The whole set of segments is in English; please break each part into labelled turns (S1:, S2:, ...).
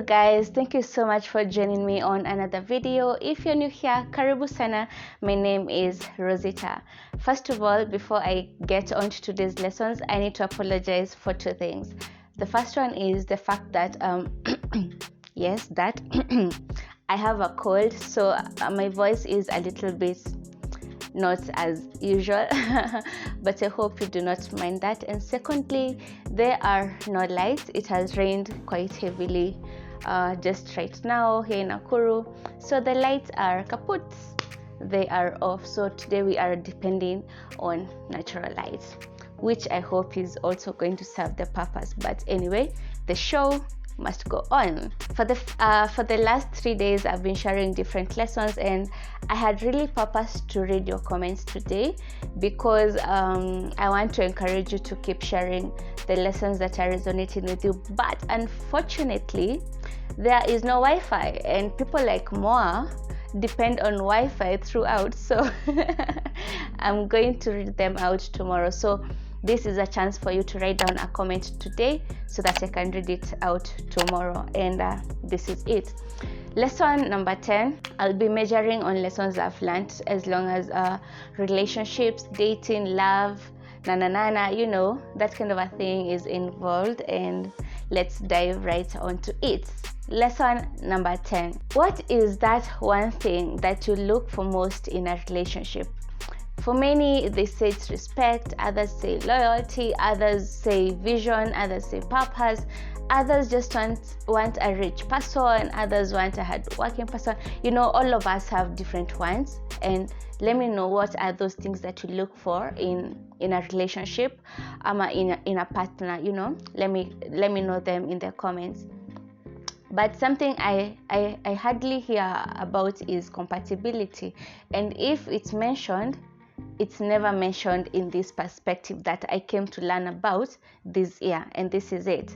S1: guys, thank you so much for joining me on another video. If you're new here, karibu sana. My name is Rozitta. First of all, before I get on to today's lessons, I need to apologize for two things. The first one is the fact that yes, that I have a cold, so my voice is a little bit not as usual but I hope you do not mind that. And secondly, there are no lights. It has rained quite heavily just right now here in Nakuru, so the lights are kaput, they are off. So today we are depending on natural lights, which I hope is also going to serve the purpose. But anyway, the show must go on. For the last 3 days, I've been sharing different lessons, and I had really purposed to read your comments today because I want to encourage you to keep sharing the lessons that are resonating with you. But unfortunately, there is no Wi-Fi, and people like Moa depend on Wi-Fi throughout, so I'm going to read them out tomorrow. So this is a chance for you to write down a comment today so that I can read it out tomorrow. And this is it. Lesson number 10. I'll be measuring on lessons I've learned as long as relationships, dating, love, you know, that kind of a thing is involved. And let's dive right onto it. Lesson number 10. What is that one thing that you look for most in a relationship? For many, they say it's respect, others say loyalty, others say vision, others say purpose, others just want a rich person, others want a hard-working person. You know, all of us have different ones, and let me know what are those things that you look for in a relationship, in a partner. You know, let me know them in the comments. But something I hardly hear about is compatibility, and if it's mentioned, it's never mentioned in this perspective that I came to learn about this year, and this is it.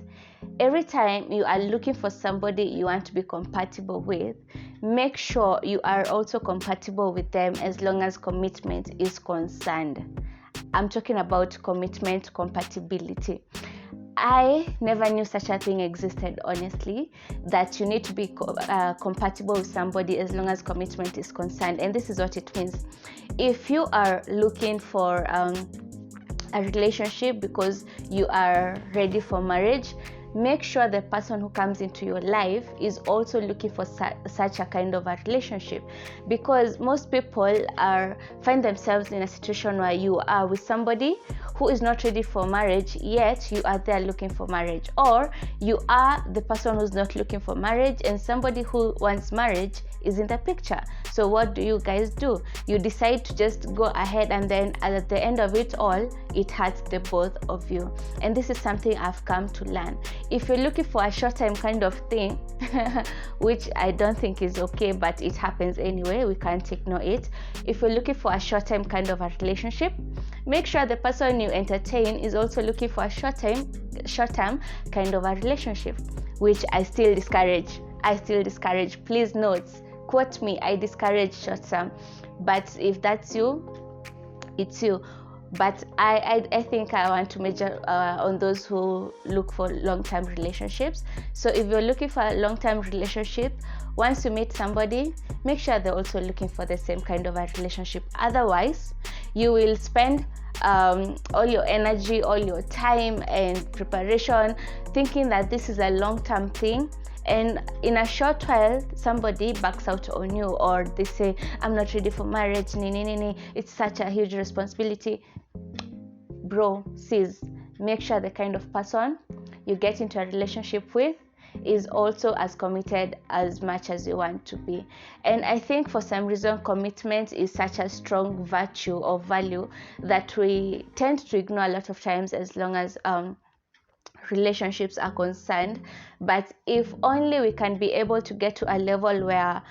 S1: Every time you are looking for somebody you want to be compatible with, make sure you are also compatible with them as long as commitment is concerned. I'm talking about commitment compatibility. I never knew such a thing existed, honestly, that you need to be compatible with somebody as long as commitment is concerned. And this is what it means. If you are looking for a relationship because you are ready for marriage, make sure the person who comes into your life is also looking for such a kind of a relationship, because most people find themselves in a situation where you are with somebody who is not ready for marriage, yet you are there looking for marriage, or you are the person who's not looking for marriage and somebody who wants marriage is in the picture. So what do you guys do? You decide to just go ahead, and then at the end of it all, it hurts the both of you. And this is something I've come to learn. If you're looking for a short-time kind of thing, which I don't think is okay, but it happens anyway, we can't ignore it. If you're looking for a short-time kind of a relationship, make sure the person you entertain is also looking for a short-term kind of a relationship, which I still discourage. Please note, quote me, I discourage short-term. But if that's you, it's you. But I think I want to major on those who look for long-term relationships. So if you're looking for a long-term relationship, once you meet somebody, make sure they're also looking for the same kind of a relationship. Otherwise, you will spend all your energy, all your time and preparation thinking that this is a long-term thing, and in a short while somebody backs out on you, or they say, I'm not ready for marriage, it's such a huge responsibility. Bro, sis, make sure the kind of person you get into a relationship with is also as committed as much as you want to be. And I think for some reason commitment is such a strong virtue or value that we tend to ignore a lot of times as long as relationships are concerned. But if only we can be able to get to a level where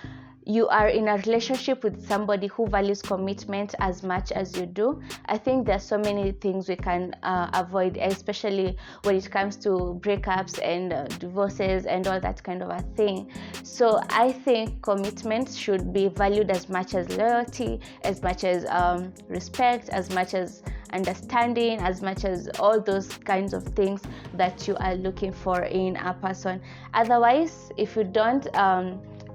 S1: you are in a relationship with somebody who values commitment as much as you do, I think there's so many things we can avoid, especially when it comes to breakups and divorces and all that kind of a thing. So I think commitment should be valued as much as loyalty, as much as respect, as much as understanding, as much as all those kinds of things that you are looking for in a person. Otherwise, if you don't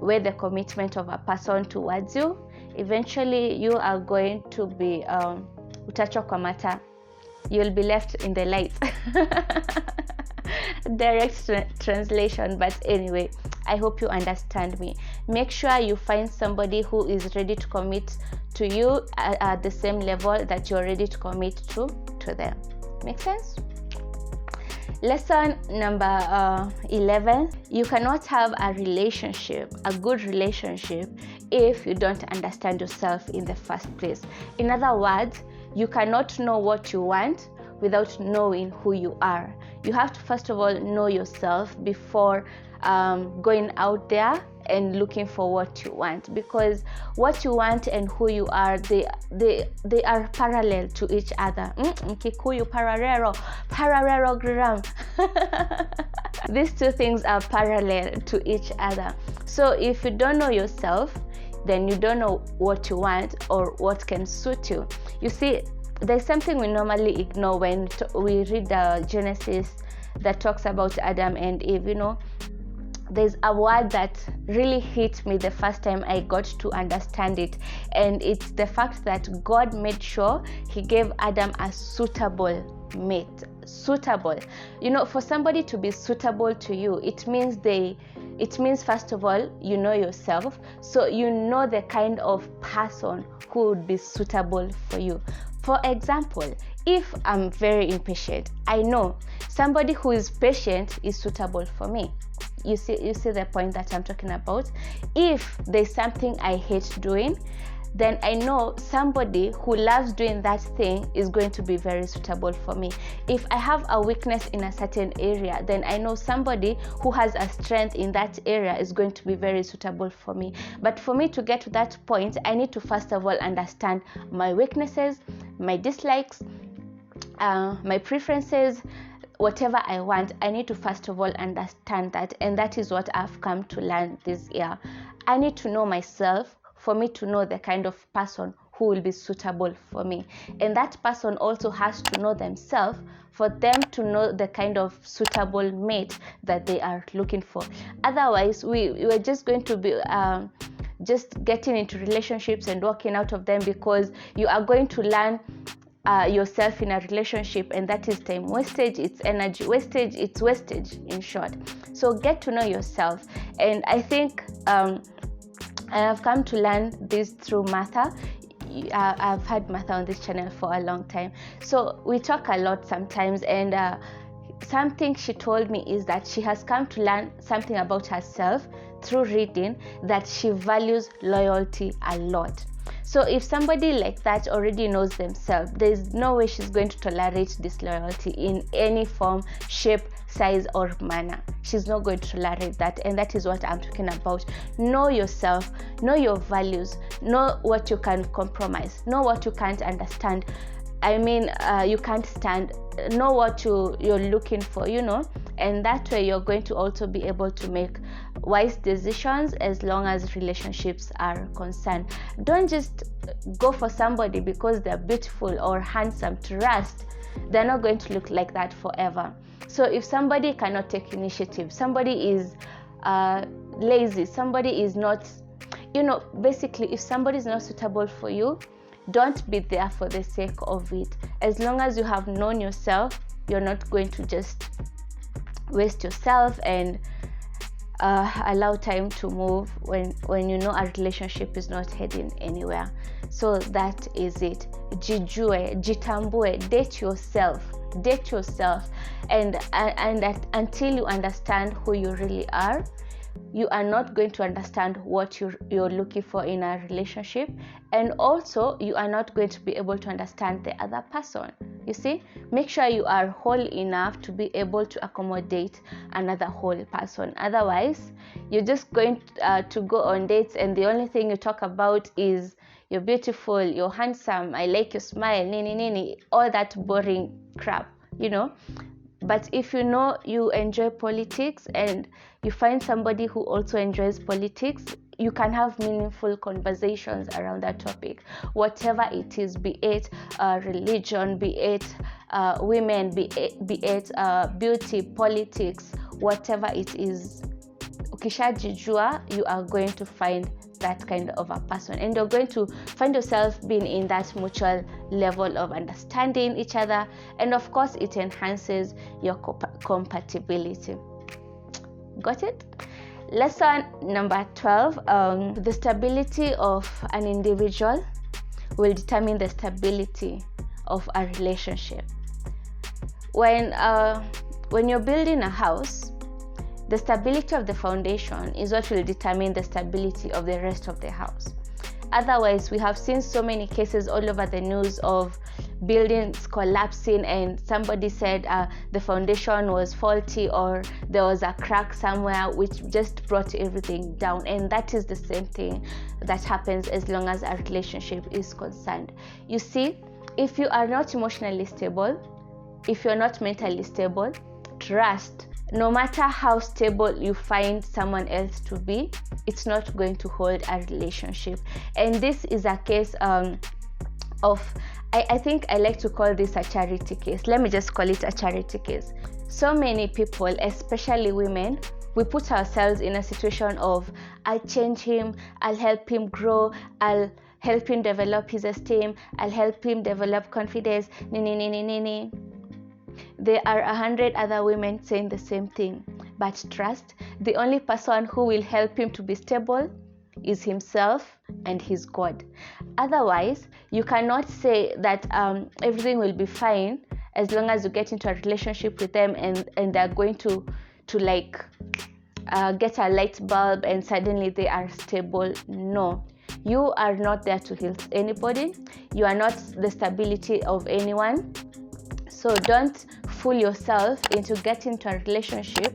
S1: weigh the commitment of a person towards you, eventually you are going to be utachwa kwa mata. You'll be left in the light. Direct translation, but anyway, I hope you understand me. Make sure you find somebody who is ready to commit to you at the same level that you're ready to commit to them. Make sense? Lesson number 11. You cannot have a relationship, a good relationship, if you don't understand yourself in the first place. In other words, you cannot know what you want without knowing who you are. You have to first of all know yourself before going out there and looking for what you want, because what you want and who you are, they are parallel to each other. Kikuyu parallelogram. These two things are parallel to each other. So if you don't know yourself, then you don't know what you want or what can suit you. You see, there's something we normally ignore when we read the Genesis that talks about Adam and Eve. You know, there's a word that really hit me the first time I got to understand it, and it's the fact that God made sure he gave Adam a suitable mate. Suitable. You know, for somebody to be suitable to you, it means first of all, you know yourself, so you know the kind of person who would be suitable for you. For example, if I'm very impatient, I know somebody who is patient is suitable for me. You see the point that I'm talking about. If there's something I hate doing, then I know somebody who loves doing that thing is going to be very suitable for me. If I have a weakness in a certain area, then I know somebody who has a strength in that area is going to be very suitable for me. But for me to get to that point, I need to first of all understand my weaknesses, my dislikes, my preferences, whatever I want. I need to first of all understand that, and that is what I've come to learn this year. I need to know myself for me to know the kind of person who will be suitable for me, and that person also has to know themselves for them to know the kind of suitable mate that they are looking for. Otherwise, we're just going to be just getting into relationships and walking out of them, because you are going to learn yourself in a relationship, and that is time wastage, it's energy wastage, it's wastage in short. So get to know yourself, and I think I have come to learn this through Martha. I've had Martha on this channel for a long time, so we talk a lot sometimes, and something she told me is that she has come to learn something about herself through reading, that she values loyalty a lot. So if somebody like that already knows themselves, there's no way she's going to tolerate disloyalty in any form, shape, size, or manner. She's not going to tolerate that, and that is what I'm talking about. Know yourself, know your values, know what you can compromise, know what you can't understand. I mean, you can't stand, know what you're looking for, you know, and that way you're going to also be able to make wise decisions as long as relationships are concerned. Don't just go for somebody because they're beautiful or handsome to rust. They're not going to look like that forever. So if somebody cannot take initiative, somebody is lazy, somebody is not, you know, basically if somebody is not suitable for you, don't be there for the sake of it. As long as you have known yourself, you're not going to just waste yourself and allow time to move when you know a relationship is not heading anywhere. So that is it. Jijue, jitambue, date yourself, and until you understand who you really are, you are not going to understand what you're looking for in a relationship, and also you are not going to be able to understand the other person. You see, make sure you are whole enough to be able to accommodate another whole person. Otherwise, you're just going to go on dates, and the only thing you talk about is you're beautiful, you're handsome, I like your smile, nini, all that boring crap, you know. But if you know you enjoy politics and you find somebody who also enjoys politics, you can have meaningful conversations around that topic, whatever it is, be it religion, be it women, be it beauty, politics, whatever it is. Ukishajijua, you are going to find that kind of a person, and you're going to find yourself being in that mutual level of understanding each other, and of course it enhances your compatibility. Got it? Lesson number 12, the stability of an individual will determine the stability of a relationship. When you're building a house, the stability of the foundation is what will determine the stability of the rest of the house. Otherwise, we have seen so many cases all over the news of buildings collapsing, and somebody said the foundation was faulty or there was a crack somewhere, which just brought everything down. And that is the same thing that happens as long as a relationship is concerned. You see, if you are not emotionally stable, if you're not mentally stable, trust, no matter how stable you find someone else to be, it's not going to hold a relationship. And this is a case of, I think I like to call this a charity case. Let me just call it a charity case. So many people, especially women, we put ourselves in a situation of, I'll change him, I'll help him grow, I'll help him develop his esteem, I'll help him develop confidence, There are 100 other women saying the same thing, but trust, the only person who will help him to be stable is himself and his God. Otherwise, you cannot say that everything will be fine as long as you get into a relationship with them and they're going to like get a light bulb and suddenly they are stable. No, you are not there to heal anybody. You are not the stability of anyone. So don't fool yourself into getting into a relationship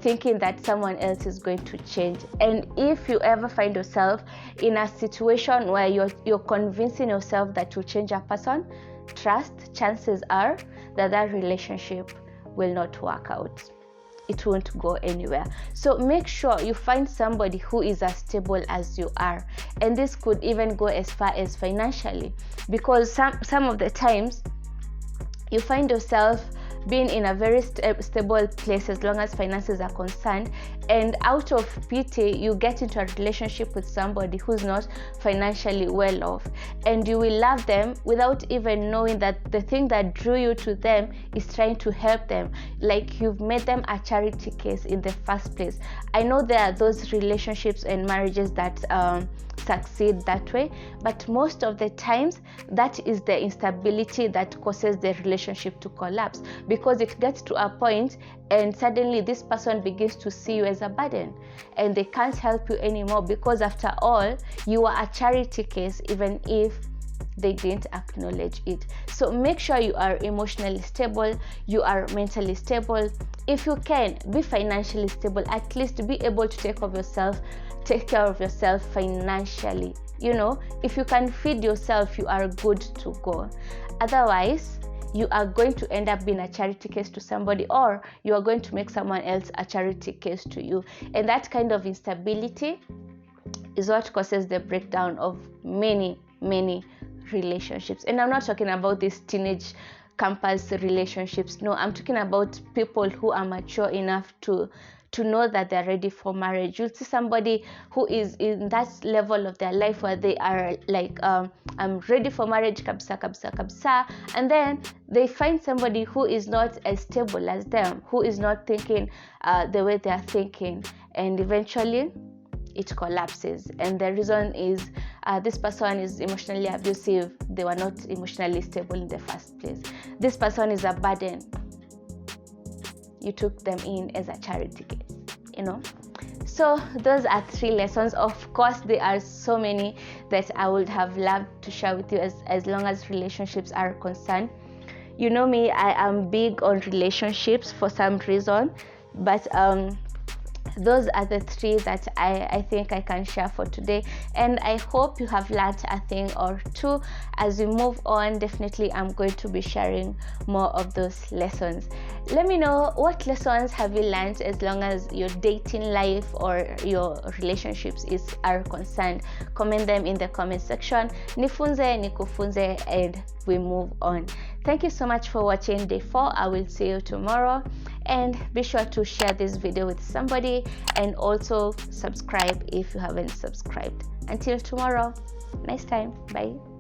S1: thinking that someone else is going to change. And if you ever find yourself in a situation where you're convincing yourself that you change a person, trust, chances are that relationship will not work out. It won't go anywhere. So make sure you find somebody who is as stable as you are. And this could even go as far as financially, because some of the times you find yourself being in a very stable place as long as finances are concerned, and out of pity you get into a relationship with somebody who's not financially well off, and you will love them without even knowing that the thing that drew you to them is trying to help them, like you've made them a charity case in the first place. I know there are those relationships and marriages that succeed that way, but most of the times that is the instability that causes the relationship to collapse, because it gets to a point and suddenly this person begins to see you as a burden and they can't help you anymore, because after all you are a charity case even if they didn't acknowledge it. So make sure you are emotionally stable, you are mentally stable. If you can be financially stable, at least be able to take care of yourself financially. You know, if you can feed yourself, you are good to go. Otherwise, you are going to end up being a charity case to somebody, or you are going to make someone else a charity case to you. And that kind of instability is what causes the breakdown of many relationships. And I'm not talking about these teenage campus relationships. No, I'm talking about people who are mature enough to know that they're ready for marriage. You'll see somebody who is in that level of their life where they are like, I'm ready for marriage, kabisa, and then they find somebody who is not as stable as them, who is not thinking the way they are thinking, and eventually it collapses. And the reason is this person is emotionally abusive. They were not emotionally stable in the first place. This person is a burden. You took them in as a charity case, you know. So those are 3 lessons. Of course, there are so many that I would have loved to share with you as long as relationships are concerned. You know me, I am big on relationships for some reason, but those are the three that I think I can share for today, and I hope you have learned a thing or two. As we move on, definitely I'm going to be sharing more of those lessons. Let me know what lessons have you learned as long as your dating life or your relationships are concerned. Comment them in the comment section. Nifunze, nikufunze, and we move on. Thank you so much for watching day 4. I will see you tomorrow, and be sure to share this video with somebody, and also subscribe if you haven't subscribed. Until tomorrow, nice time. Bye.